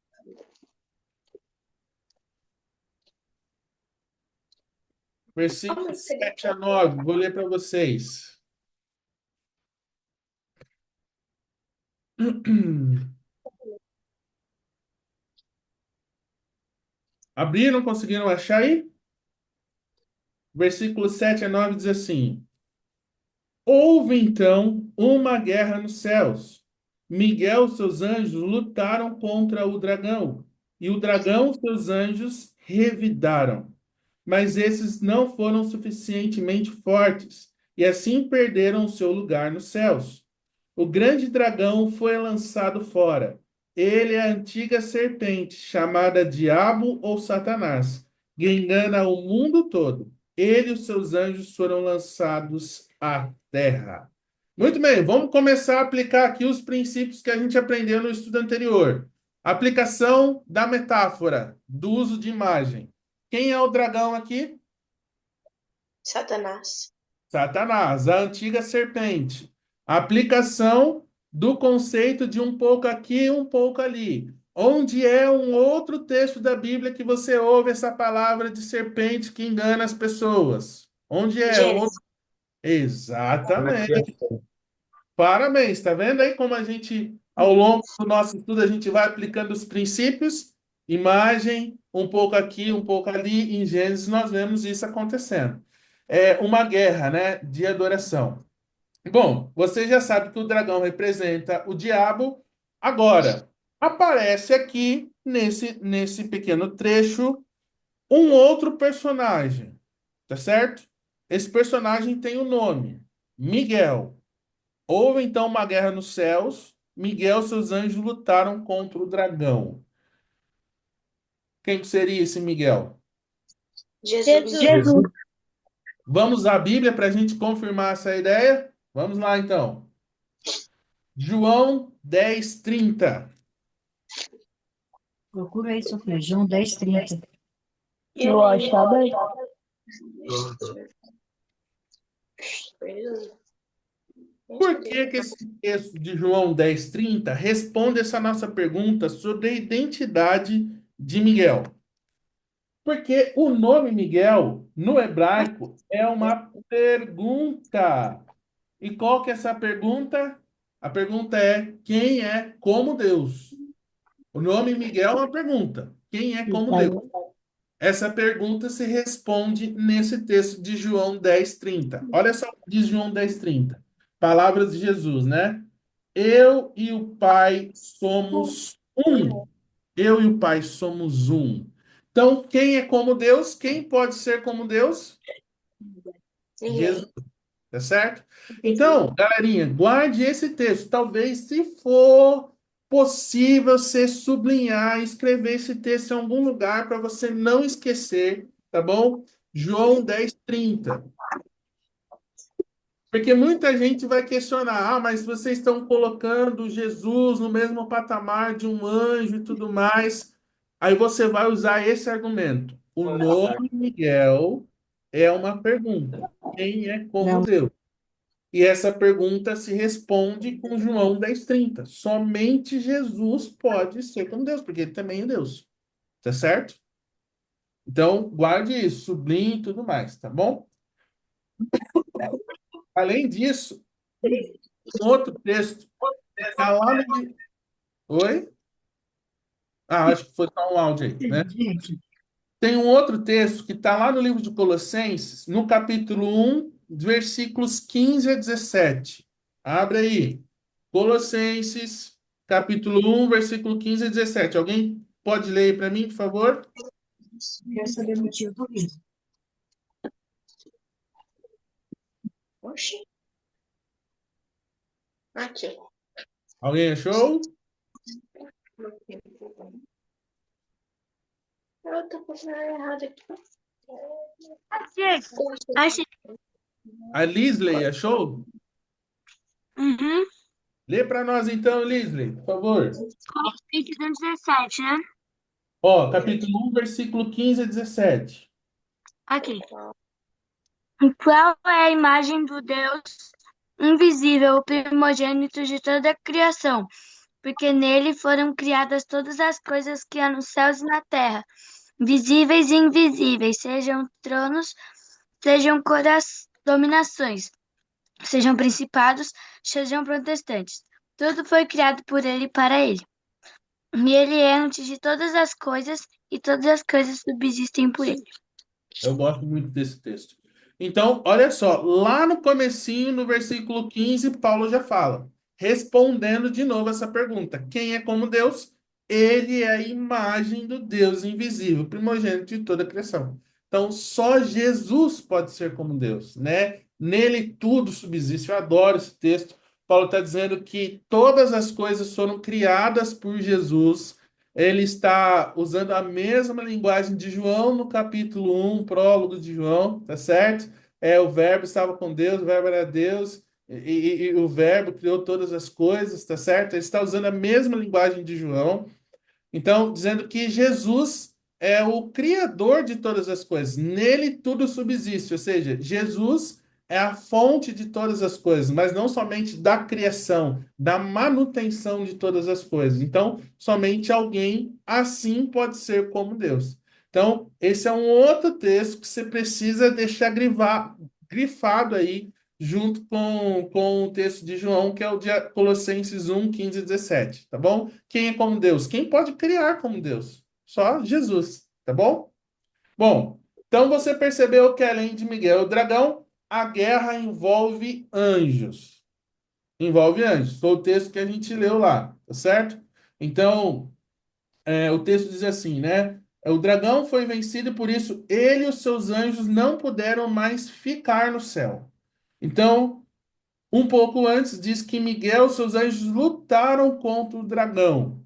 A: Versículos 7 a 9. Vou ler para vocês. Abriram? Conseguiram achar aí? Versículos 7 a 9 diz assim: Houve então uma guerra nos céus. Miguel e seus anjos lutaram contra o dragão, e o dragão e seus anjos revidaram. Mas esses não foram suficientemente fortes, e assim perderam o seu lugar nos céus. O grande dragão foi lançado fora. Ele é a antiga serpente, chamada Diabo ou Satanás, que engana o mundo todo. Ele e os seus anjos foram lançados à terra. Muito bem, vamos começar a aplicar aqui os princípios que a gente aprendeu no estudo anterior. Aplicação da metáfora, do uso de imagem. Quem é o dragão aqui?
D: Satanás.
A: Satanás, a antiga serpente. A aplicação do conceito de um pouco aqui, um pouco ali. Onde é um outro texto da Bíblia que você ouve essa palavra de serpente que engana as pessoas? Onde é?
D: Gênesis.
A: Exatamente. Parabéns, está vendo aí como a gente, ao longo do nosso estudo, a gente vai aplicando os princípios, imagem, um pouco aqui, um pouco ali. Em Gênesis, nós vemos isso acontecendo. É uma guerra, né, de adoração. Bom, você já sabe que o dragão representa o diabo. Agora, aparece aqui, nesse pequeno trecho, um outro personagem, tá certo? Esse personagem tem o nome, Miguel. Houve então uma guerra nos céus. Miguel e seus anjos lutaram contra o dragão. Quem que seria esse Miguel?
D: Jesus.
B: Jesus.
A: Vamos à Bíblia para a gente confirmar essa ideia? Vamos lá então. João 10:30.
E: Procura aí, Sofia. João 10:30.
D: Eu
E: Eu acho, tá bem?
A: Por que que esse texto de João 10:30 responde essa nossa pergunta sobre a identidade de Miguel? Porque o nome Miguel, no hebraico, é uma pergunta. E qual que é essa pergunta? A pergunta é: quem é como Deus? O nome Miguel é uma pergunta. Quem é como Deus? Essa pergunta se responde nesse texto de João 10:30. Olha só o que diz João 10:30. Palavras de Jesus, né? Eu e o Pai somos um. Eu e o Pai somos um. Então, quem é como Deus? Quem pode ser como Deus? Jesus.
D: Ninguém.
A: Tá certo? Então, galerinha, guarde esse texto. Talvez, se for possível, você sublinhar, escrever esse texto em algum lugar para você não esquecer, tá bom? João 10:30. Porque muita gente vai questionar, mas vocês estão colocando Jesus no mesmo patamar de um anjo e tudo mais. Aí você vai usar esse argumento. O nome Miguel é uma pergunta. Quem é como
E: Não.
A: Deus? E essa pergunta se responde com João 10:30. Somente Jesus pode ser como Deus, porque ele também é Deus. Tá certo? Então, guarde isso, sublinhe e tudo mais, tá bom? Além disso, um outro texto que está lá no. Oi? Ah, acho que foi só um áudio aí, né?
E: Gente,
A: Tem um outro texto que está lá no livro de Colossenses, no capítulo 1, versículos 15 a 17. Abre aí. Colossenses, capítulo 1, versículo 15 a 17. Alguém pode ler aí para mim, por favor?
E: quero saber o motivo por isso.
D: Oxi. Aqui.
A: Alguém achou?
D: Eu tô fazendo errado aqui.
F: Achei.
A: A Lisley achou?
F: Uhum.
A: Lê para nós então, Lisley, por favor.
F: Colossenses 17, né?
A: Ó, capítulo 1, versículo 15 a 17.
F: Aqui. Qual é a imagem do Deus invisível, o primogênito de toda a criação? Porque nele foram criadas todas as coisas que há nos céus e na terra, visíveis e invisíveis, sejam tronos, sejam dominações, sejam principados, sejam protestantes. Tudo foi criado por ele e para ele. E ele é antes de todas as coisas, e todas as coisas subsistem por ele.
A: Eu gosto muito desse texto. Então, olha só, lá no comecinho, no versículo 15, Paulo já fala, respondendo de novo essa pergunta: quem é como Deus? Ele é a imagem do Deus invisível, primogênito de toda a criação. Então, só Jesus pode ser como Deus, né? Nele tudo subsiste. Eu adoro esse texto. Paulo está dizendo que todas as coisas foram criadas por Jesus. Ele está usando a mesma linguagem de João no capítulo 1, prólogo de João, tá certo? O verbo estava com Deus, o verbo era Deus, e o verbo criou todas as coisas, tá certo? Ele está usando a mesma linguagem de João. Então, dizendo que Jesus é o criador de todas as coisas, nele tudo subsiste, ou seja, Jesus é a fonte de todas as coisas, mas não somente da criação, da manutenção de todas as coisas. Então, somente alguém assim pode ser como Deus. Então, esse é um outro texto que você precisa deixar grifado aí, junto com o texto de João, que é o de Colossenses 1, 15 e 17, tá bom? Quem é como Deus? Quem pode criar como Deus? Só Jesus, tá bom? Bom, então você percebeu que além de Miguel e o dragão, a guerra envolve anjos. Envolve anjos. Foi o texto que a gente leu lá, tá certo? Então, o texto diz assim, né? O dragão foi vencido e por isso ele e os seus anjos não puderam mais ficar no céu. Então, um pouco antes, diz que Miguel e seus anjos lutaram contra o dragão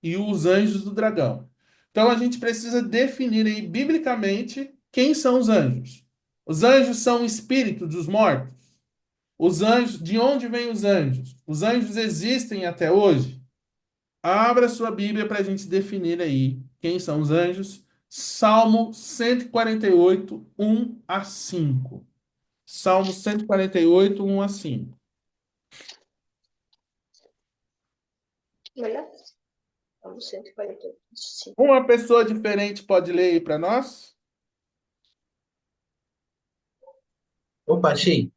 A: e os anjos do dragão. Então a gente precisa definir aí biblicamente quem são os anjos. Os anjos são o espírito dos mortos. Os anjos, de onde vêm os anjos? Os anjos existem até hoje? Abra sua Bíblia para a gente definir aí quem são os anjos. Salmo 148, 1 a 5. Salmo 148, 1 a 5.
D: Melhor? Vamos 145.
A: Uma pessoa diferente pode ler aí para nós?
G: Opa, achei.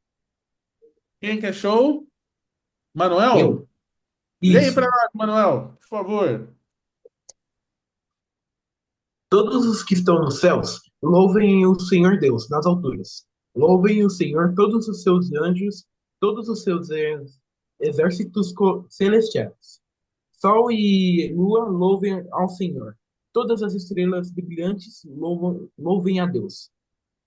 A: Quem que achou? Manuel?
G: Eu?
A: Lê aí para
G: Isso.
A: nós, Manuel, por favor.
G: Todos os que estão nos céus, louvem o Senhor Deus nas alturas. Louvem o Senhor todos os seus anjos, todos os seus exércitos celestiais. Sol e lua louvem ao Senhor. Todas as estrelas brilhantes louvem a Deus.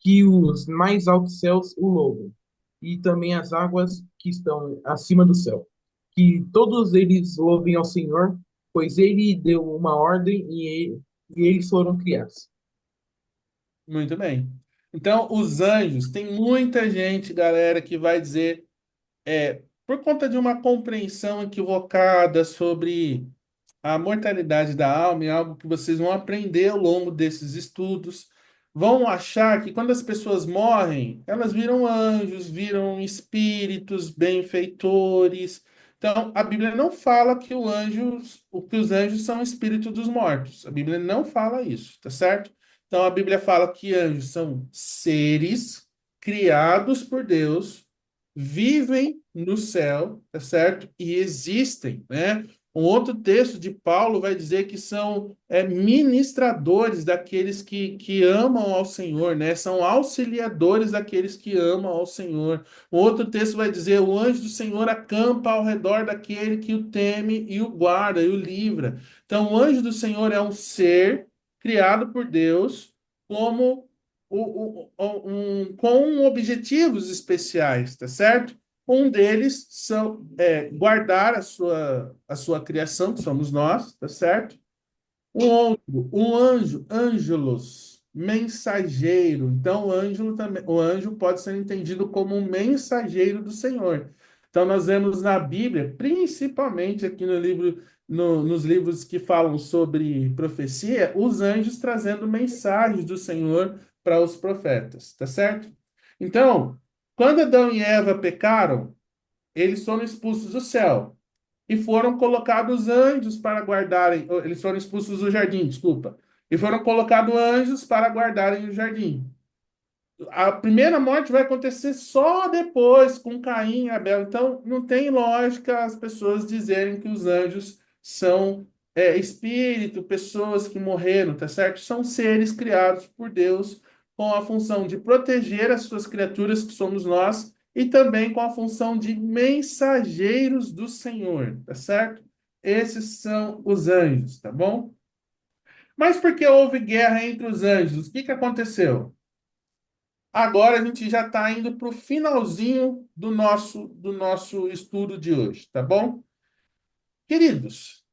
G: Que os mais altos céus o louvem. E também as águas que estão acima do céu. Que todos eles louvem ao Senhor, pois ele deu uma ordem e eles foram criados.
A: Muito bem. Então, os anjos, tem muita gente, galera, que vai dizer, por conta de uma compreensão equivocada sobre a mortalidade da alma, é algo que vocês vão aprender ao longo desses estudos, vão achar que quando as pessoas morrem, elas viram anjos, viram espíritos, benfeitores. Então, a Bíblia não fala que que os anjos são espíritos dos mortos. A Bíblia não fala isso, tá certo? Então, a Bíblia fala que anjos são seres criados por Deus, vivem no céu, tá certo? E existem, né? Um outro texto de Paulo vai dizer que são ministradores daqueles que amam ao Senhor, né? São auxiliadores daqueles que amam ao Senhor. Um outro texto vai dizer: o anjo do Senhor acampa ao redor daquele que o teme e o guarda e o livra. Então, o anjo do Senhor é um ser criado por Deus como com objetivos especiais, tá certo? Um deles são guardar a sua criação, que somos nós, tá certo? Um outro, um anjo, ângelos, mensageiro. Então, o anjo pode ser entendido como um mensageiro do Senhor. Então, nós vemos na Bíblia, principalmente aqui no livro, nos livros que falam sobre profecia, os anjos trazendo mensagens do Senhor para os profetas, tá certo? Então, quando Adão e Eva pecaram, eles foram expulsos do céu e foram colocados anjos para guardarem. Eles foram expulsos do jardim, desculpa. E foram colocados anjos para guardarem o jardim. A primeira morte vai acontecer só depois, com Caim e Abel. Então, não tem lógica as pessoas dizerem que os anjos são espírito, pessoas que morreram, tá certo? São seres criados por Deus com a função de proteger as suas criaturas, que somos nós, e também com a função de mensageiros do Senhor, tá certo? Esses são os anjos, tá bom? Mas por que houve guerra entre os anjos? O que que aconteceu? Agora a gente já está indo para o finalzinho do nosso estudo de hoje, tá bom? Queridos,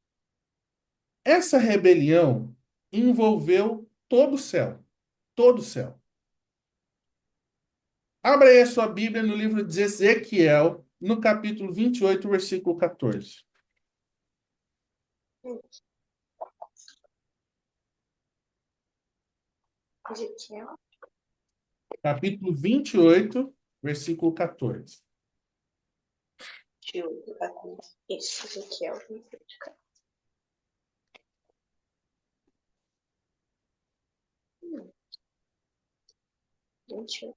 A: essa rebelião envolveu todo o céu, todo o céu. Abra aí a sua Bíblia no livro de Ezequiel, no capítulo 28, versículo 14.
D: Ezequiel.
A: Capítulo 28, versículo 14.
D: Deixa eu ver aqui. Isso, Ezequiel. 28.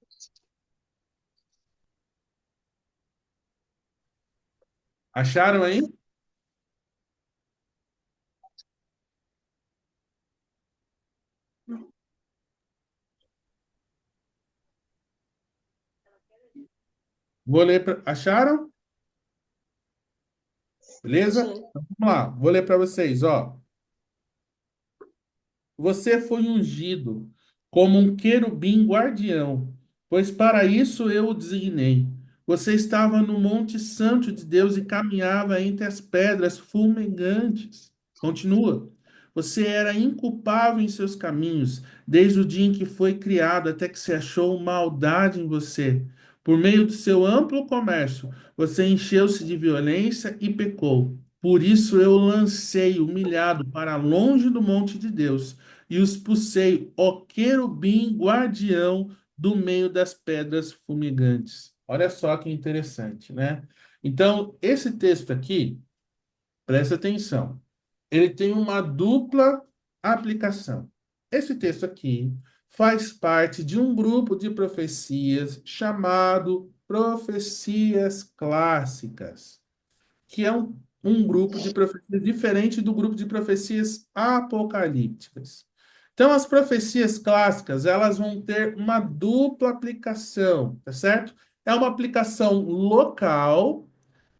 A: Acharam aí? Vou ler Acharam? Beleza?
D: Sim.
A: Então, vamos lá, vou ler para vocês, ó. Você foi ungido como um querubim guardião, pois para isso eu o designei. Você estava no Monte Santo de Deus e caminhava entre as pedras fumegantes. Continua. Você era inculpável em seus caminhos, desde o dia em que foi criado até que se achou maldade em você. Por meio do seu amplo comércio, você encheu-se de violência e pecou. Por isso eu lancei humilhado para longe do monte de Deus e os expulsei, ó querubim guardião do meio das pedras fumegantes. Olha só que interessante, né? Então, esse texto aqui, presta atenção, ele tem uma dupla aplicação. Esse texto aqui faz parte de um grupo de profecias chamado profecias clássicas, que é um grupo de profecias diferente do grupo de profecias apocalípticas. Então, as profecias clássicas, elas vão ter uma dupla aplicação, tá certo? É uma aplicação local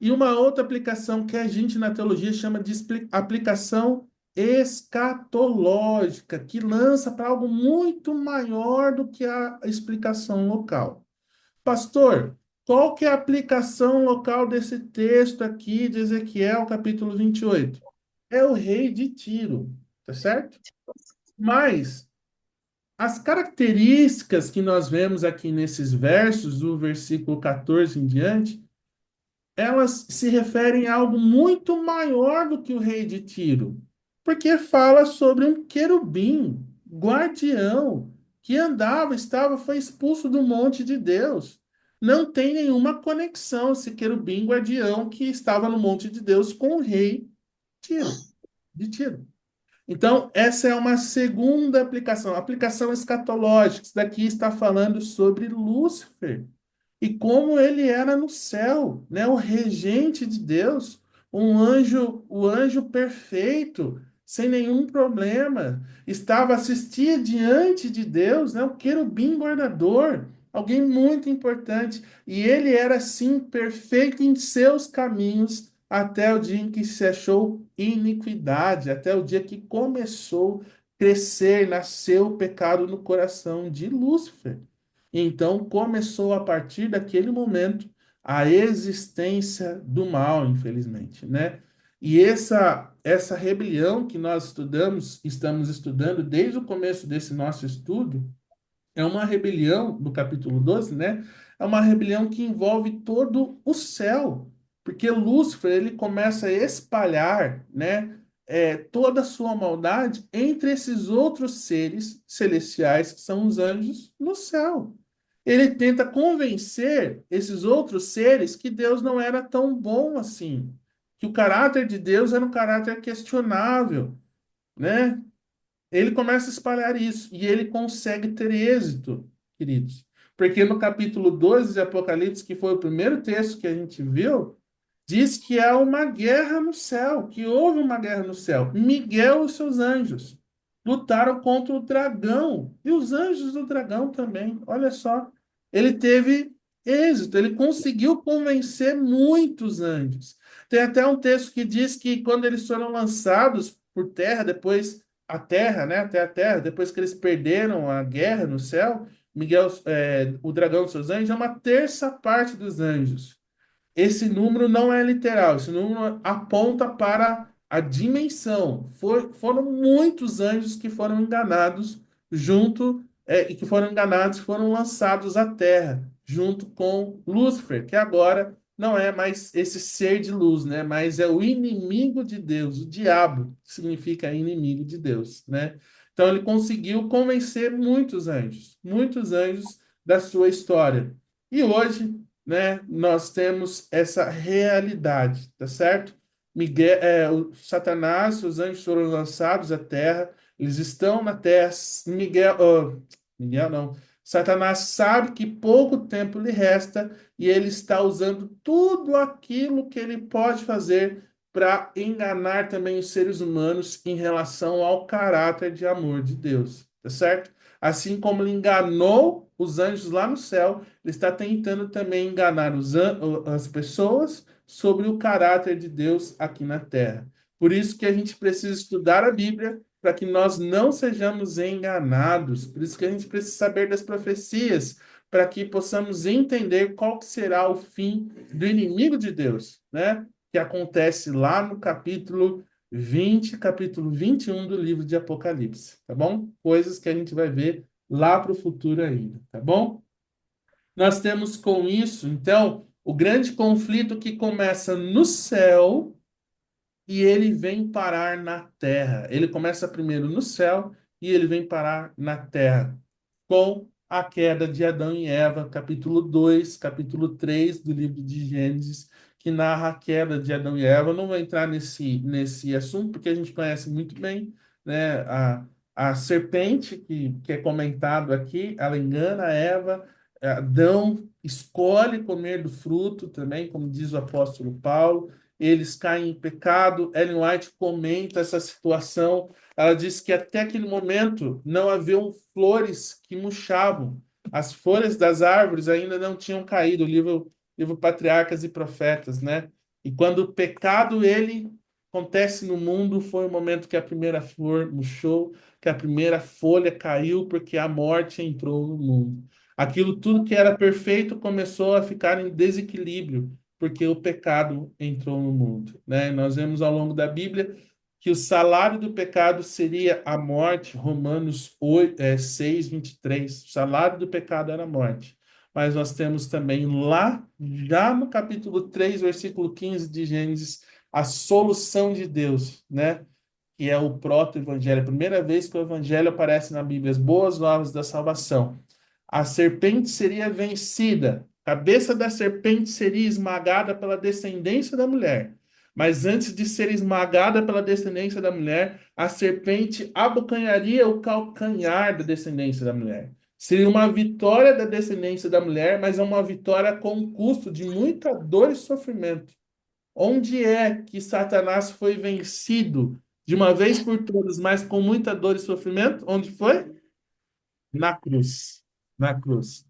A: e uma outra aplicação que a gente na teologia chama de aplicação escatológica, que lança para algo muito maior do que a explicação local. Pastor, qual que é a aplicação local desse texto aqui de Ezequiel, capítulo 28? É o rei de Tiro, tá certo? Mas as características que nós vemos aqui nesses versos, do versículo 14 em diante, elas se referem a algo muito maior do que o rei de Tiro, porque fala sobre um querubim, guardião, que andava, estava, foi expulso do monte de Deus. Não tem nenhuma conexão esse querubim guardião que estava no monte de Deus com o rei Tiro, de Tiro. Então, essa é uma segunda aplicação, aplicação escatológica. Isso daqui está falando sobre Lúcifer e como ele era no céu, né? O regente de Deus, um anjo, o anjo perfeito, sem nenhum problema, estava assistia diante de Deus, né? O querubim guardador, alguém muito importante, e ele era assim perfeito em seus caminhos até o dia em que se achou iniquidade, até o dia que começou a crescer, nasceu o pecado no coração de Lúcifer. Então começou a partir daquele momento a existência do mal, infelizmente, né? E essa rebelião que nós estamos estudando desde o começo desse nosso estudo, é uma rebelião, no capítulo 12, né? É uma rebelião que envolve todo o céu, porque Lúcifer, ele começa a espalhar, né, toda a sua maldade entre esses outros seres celestiais, que são os anjos, no céu. Ele tenta convencer esses outros seres que Deus não era tão bom assim, que o caráter de Deus era um caráter questionável, né? Ele começa a espalhar isso e ele consegue ter êxito, queridos. Porque no capítulo 12 de Apocalipse, que foi o primeiro texto que a gente viu, diz que há uma guerra no céu, que houve uma guerra no céu. Miguel e seus anjos lutaram contra o dragão e os anjos do dragão também. Olha só, ele teve êxito, ele conseguiu convencer muitos anjos. Tem até um texto que diz que quando eles foram lançados por terra, depois a terra, né, até a terra, depois que eles perderam a guerra no céu, Miguel, o dragão dos seus anjos, é uma terça parte dos anjos. Esse número não é literal, esse número aponta para a dimensão. Foram muitos anjos que foram enganados junto, e que foram enganados, foram lançados à terra, junto com Lúcifer, que agora não é mais esse ser de luz, né? Mas é o inimigo de Deus, o diabo, que significa inimigo de Deus, né? Então ele conseguiu convencer muitos anjos da sua história. E hoje, né, nós temos essa realidade, tá certo? Satanás, os anjos foram lançados à terra, eles estão na terra. Miguel não. Satanás sabe que pouco tempo lhe resta e ele está usando tudo aquilo que ele pode fazer para enganar também os seres humanos em relação ao caráter de amor de Deus, tá certo? Assim como ele enganou os anjos lá no céu, ele está tentando também enganar as pessoas sobre o caráter de Deus aqui na terra. Por isso que a gente precisa estudar a Bíblia para que nós não sejamos enganados. Por isso que a gente precisa saber das profecias, para que possamos entender qual que será o fim do inimigo de Deus, né? Que acontece lá no capítulo 20, capítulo 21 do livro de Apocalipse, tá bom? Coisas que a gente vai ver lá para o futuro ainda, tá bom? Nós temos com isso, então, o grande conflito que começa no céu e ele vem parar na terra. Ele começa primeiro no céu e ele vem parar na terra, com a queda de Adão e Eva, capítulo 2, capítulo 3 do livro de Gênesis, que narra a queda de Adão e Eva. Eu não vou entrar nesse assunto, porque a gente conhece muito bem, né? A serpente, que é comentado aqui, ela engana a Eva, Adão escolhe comer do fruto também, como diz o apóstolo Paulo, eles caem em pecado. Ellen White comenta essa situação. Ela diz que até aquele momento não haviam flores que murchavam. As folhas das árvores ainda não tinham caído. O livro Patriarcas e Profetas, né? E quando o pecado ele acontece no mundo, foi o momento que a primeira flor murchou, que a primeira folha caiu, porque a morte entrou no mundo. Aquilo tudo que era perfeito começou a ficar em desequilíbrio, porque o pecado entrou no mundo, né? Nós vemos ao longo da Bíblia que o salário do pecado seria a morte, Romanos 6, 23. O salário do pecado era a morte. Mas nós temos também lá, já no capítulo 3, versículo 15 de Gênesis, a solução de Deus, né? que é o proto-evangelho, a primeira vez que o evangelho aparece na Bíblia, as boas novas da salvação. A serpente seria vencida, a cabeça da serpente seria esmagada pela descendência da mulher. Mas antes de ser esmagada pela descendência da mulher, a serpente abocanharia o calcanhar da descendência da mulher. Seria uma vitória da descendência da mulher, mas é uma vitória com custo de muita dor e sofrimento. Onde é que Satanás foi vencido de uma vez por todas, mas com muita dor e sofrimento? Onde foi? Na cruz. Na cruz.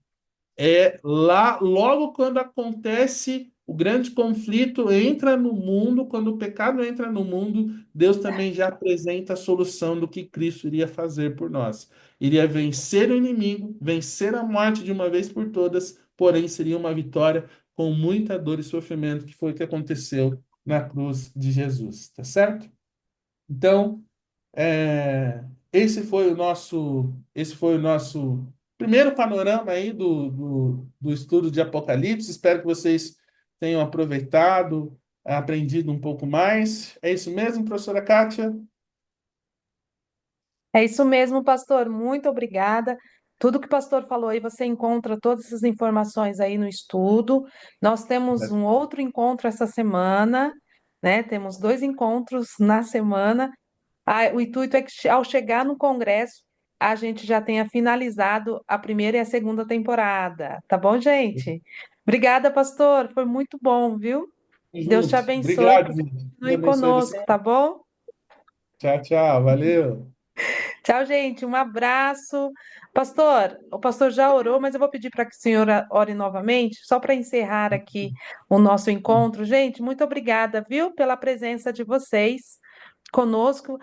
A: É lá, logo quando acontece o grande conflito, entra no mundo, quando o pecado entra no mundo, Deus também já apresenta a solução do que Cristo iria fazer por nós. Iria vencer o inimigo, vencer a morte de uma vez por todas, porém seria uma vitória com muita dor e sofrimento, que foi o que aconteceu na cruz de Jesus, tá certo? Então, é, esse foi o nosso primeiro panorama aí do estudo de Apocalipse. Espero que vocês tenham aproveitado, aprendido um pouco mais. É isso mesmo, professora Kátia?
B: É isso mesmo, pastor. Muito obrigada. Tudo que o pastor falou aí, você encontra todas essas informações aí no estudo. Nós temos um outro encontro essa semana, né? Temos dois encontros na semana. O intuito é que, ao chegar no Congresso, a gente já tenha finalizado a primeira e a segunda temporada. Tá bom, gente? Obrigada, pastor. Foi muito bom, viu? Deus te
A: Junto.
B: abençoe, que
A: Obrigado,
B: você
A: gente. Deus
B: continue
A: abençoe
B: conosco,
A: você.
B: tá bom?
A: Tchau, tchau. Valeu.
B: Tchau, gente. Um abraço. Pastor, o pastor já orou, mas eu vou pedir para que a senhora ore novamente, só para encerrar aqui o nosso encontro. Gente, muito obrigada, viu, pela presença de vocês conosco.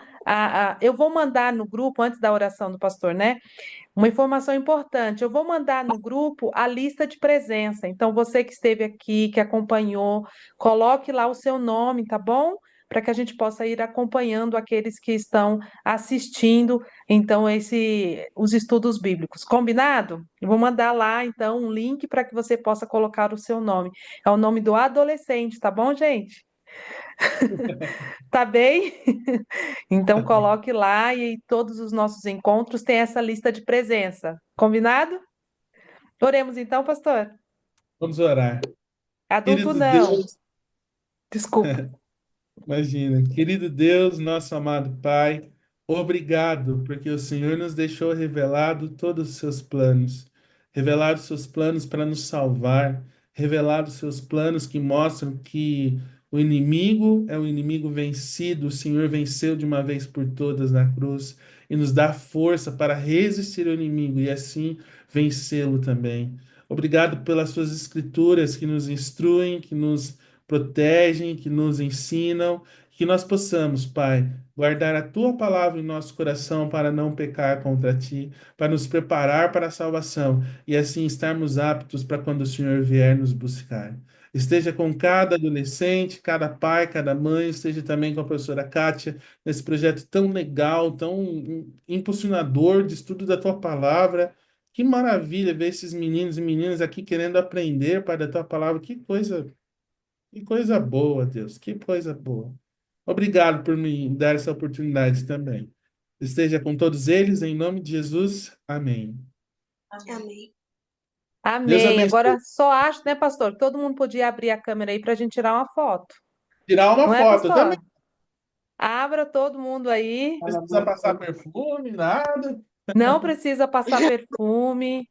B: Eu vou mandar no grupo, antes da oração do pastor, né? Uma informação importante. Eu vou mandar no grupo a lista de presença. Então, você que esteve aqui, que acompanhou, coloque lá o seu nome, tá bom? Para que a gente possa ir acompanhando aqueles que estão assistindo, então, os estudos bíblicos. Combinado? Eu vou mandar lá, então, um link para que você possa colocar o seu nome. É o nome do adolescente, tá bom, gente? Tá bem? Então coloque lá e todos os nossos encontros têm essa lista de presença. Combinado? Oremos então, pastor.
A: Vamos orar.
B: Adulto
A: Querido
B: não.
A: Deus,
B: Desculpa.
A: imagina, querido Deus, nosso amado Pai, obrigado, porque o Senhor nos deixou revelado todos os seus planos, revelado os seus planos para nos salvar, revelado os seus planos que mostram que o inimigo é o inimigo vencido, o Senhor venceu de uma vez por todas na cruz e nos dá força para resistir ao inimigo e assim vencê-lo também. Obrigado pelas suas escrituras que nos instruem, que nos protegem, que nos ensinam, que nós possamos, Pai, guardar a tua palavra em nosso coração para não pecar contra ti, para nos preparar para a salvação e assim estarmos aptos para quando o Senhor vier nos buscar. Esteja com cada adolescente, cada pai, cada mãe, esteja também com a professora Kátia, nesse projeto tão legal, tão impulsionador de estudo da tua palavra. Que maravilha ver esses meninos e meninas aqui querendo aprender, Pai, da tua palavra. Que coisa boa, Deus, que coisa boa. Obrigado por me dar essa oportunidade também. Esteja com todos eles, em nome de Jesus. Amém.
D: Amém.
A: Deus
B: Amém. Agora
A: abençoe.
B: só acho, né, pastor, que todo mundo podia abrir a câmera aí para a gente tirar uma foto.
A: Tirar uma
B: Não é,
A: foto. Eu também
B: pastor? Abra todo mundo aí.
A: não precisa passar perfume, nada.
B: Não precisa passar perfume.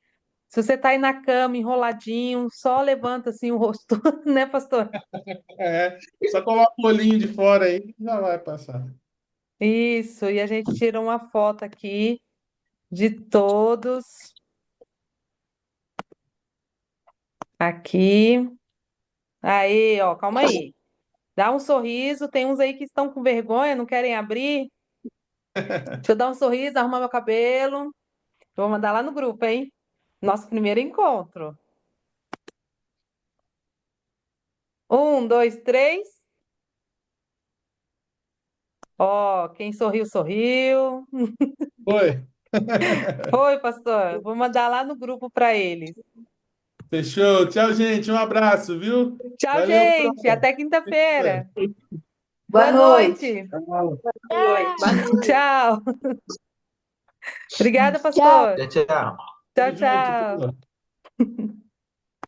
B: Se você está aí na cama, enroladinho, só levanta assim o rosto, né, pastor?
A: É, só coloca o olhinho de fora aí, que já vai passar.
B: Isso, e a gente tira uma foto aqui de todos aqui. Aí, ó, calma aí. Dá um sorriso. Tem uns aí que estão com vergonha, não querem abrir. Deixa eu dar um sorriso, arrumar meu cabelo. Vou mandar lá no grupo, hein? Nosso primeiro encontro. Um, dois, três. Ó, quem sorriu, sorriu.
A: Oi.
B: Foi, pastor. Vou mandar lá no grupo para eles.
A: Fechou. Tchau, gente. Um abraço, viu?
B: Tchau,
A: Valeu,
B: gente.
A: Bruno.
B: Até quinta-feira. Boa noite.
C: Tchau.
B: Tchau. Obrigada,
F: Tchau.
B: pastor.
G: Tchau, tchau.
B: Tchau,
A: Tamo junto,
B: tchau.
A: pô.